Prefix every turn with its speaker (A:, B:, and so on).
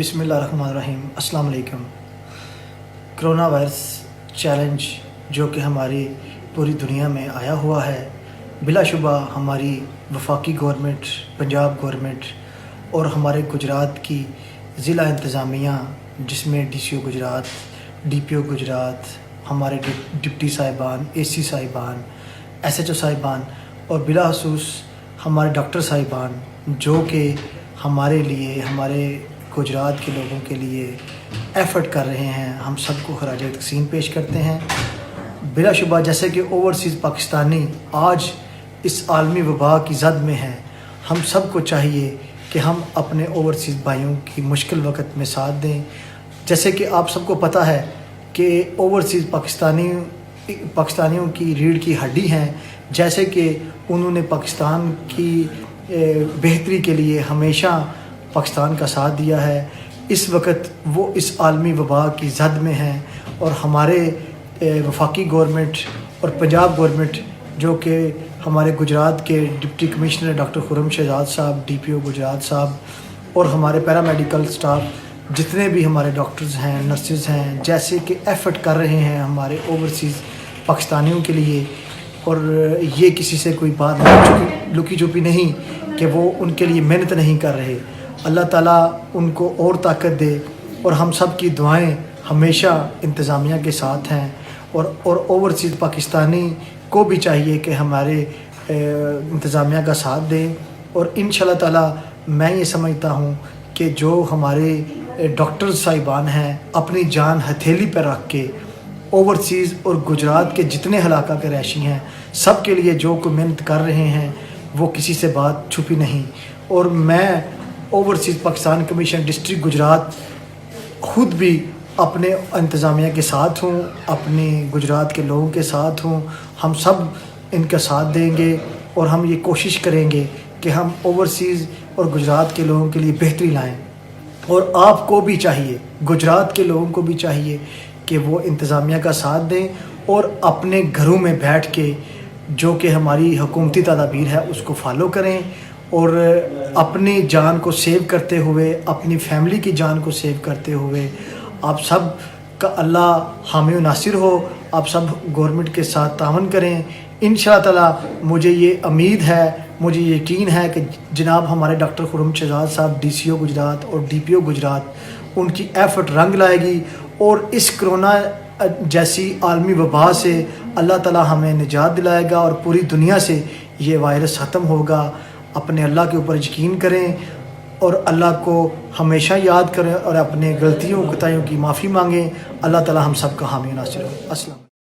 A: बिस्मिल्लाहिर्रहमानिर्रहीम। अस्सलाम वालेकुम। कोरोना वायरस चैलेंज जो कि हमारी पूरी दुनिया में आया हुआ है, बिलाशुबा हमारी वफाकी गवर्नमेंट, पंजाब गवर्नमेंट और हमारे गुजरात की ज़िला इंतज़ामिया जिसमें DCO गुजरात, DPO गुजरात, हमारे डिप्टी साहिबान, AC साहिबान, SHO साहिबान और बिलाखसूस हमारे डॉक्टर साहिबान जो कि हमारे लिए, हमारे गुजरात के लोगों के लिए एफ़र्ट कर रहे हैं, हम सबको खराज तहसीन पेश करते हैं। बिलाशुबा जैसे कि ओवरसीज़ पाकिस्तानी आज इस आलमी वबा की ज़द में हैं, हम सबको चाहिए कि हम अपने ओवरसीज़ भाइयों की मुश्किल वक़्त में साथ दें। जैसे कि आप सबको पता है कि ओवरसीज़ पाकिस्तानियों की रीढ़ की हड्डी हैं, जैसे कि उन्होंने पाकिस्तान की बेहतरी के लिए हमेशा पाकिस्तान का साथ दिया है। इस वक्त वो इस आलमी वबा की ज़द में हैं और हमारे वफाकी गवर्नमेंट और पंजाब गवर्नमेंट जो कि हमारे गुजरात के deputy commissioner doctor Khurram Shahzad sahib, DPO Gujarat साहब और हमारे पैरामेडिकल स्टाफ जितने भी हमारे डॉक्टर्स हैं, नर्सेज हैं, जैसे कि एफ़र्ट कर रहे हैं हमारे ओवरसीज़ पाकिस्तानियों के लिए। और ये किसी से कोई बात नहीं, लुकी छुपी नहीं कि वो उनके लिए मेहनत नहीं कर रहे। अल्लाह ताला उनको और ताकत दे और हम सब की दुआएं हमेशा इंतज़ामिया के साथ हैं। और ओवरसीज़ पाकिस्तानी को भी चाहिए कि हमारे इंतज़ामिया का साथ दें। और इंशाअल्लाह ताला मैं ये समझता हूँ कि जो हमारे डॉक्टर साहिबान हैं अपनी जान हथेली पर रख के ओवरसीज़ और गुजरात के जितने इलाका के रैशी हैं सब के लिए जो कोई मेहनत कर रहे हैं वो किसी से बात छुपी नहीं। और मैं overseas Pakistan commission district Gujarat ख़ुद भी अपने इंतज़ामिया के साथ हूँ, अपने गुजरात के लोगों के साथ हूँ। हम सब इनका साथ देंगे और हम ये कोशिश करेंगे कि हम ओवरसीज़ और गुजरात के लोगों के लिए बेहतरी लाएँ। और आपको भी चाहिए, गुजरात के लोगों को भी चाहिए कि वो इंतज़ामिया का साथ दें और अपने घरों में बैठ के जो कि हमारी हुकूमती तदाबीर है उसको फॉलो करें और अपनी जान को सेव करते हुए, अपनी फैमिली की जान को सेव करते हुए आप सब का अल्लाह हामी नासिर हो। आप सब गवर्नमेंट के साथ तावन करें। इंशाअल्लाह ताला मुझे ये उम्मीद है, मुझे यकीन है कि जनाब हमारे डॉक्टर खुर्रम शहजाद साहब, DCO गुजरात और DPO गुजरात उनकी एफ़र्ट रंग लाएगी और इस कोरोना जैसी आलमी वबा से अल्लाह ताला हमें निजात दिलाएगा और पूरी दुनिया से ये वायरस ख़त्म होगा। अपने अल्लाह के ऊपर यकीन करें और अल्लाह को हमेशा याद करें और अपने गलतियों कोताहियों की माफ़ी मांगें। अल्लाह ताला हम सब का हामी नासिर हो। अस्सलाम।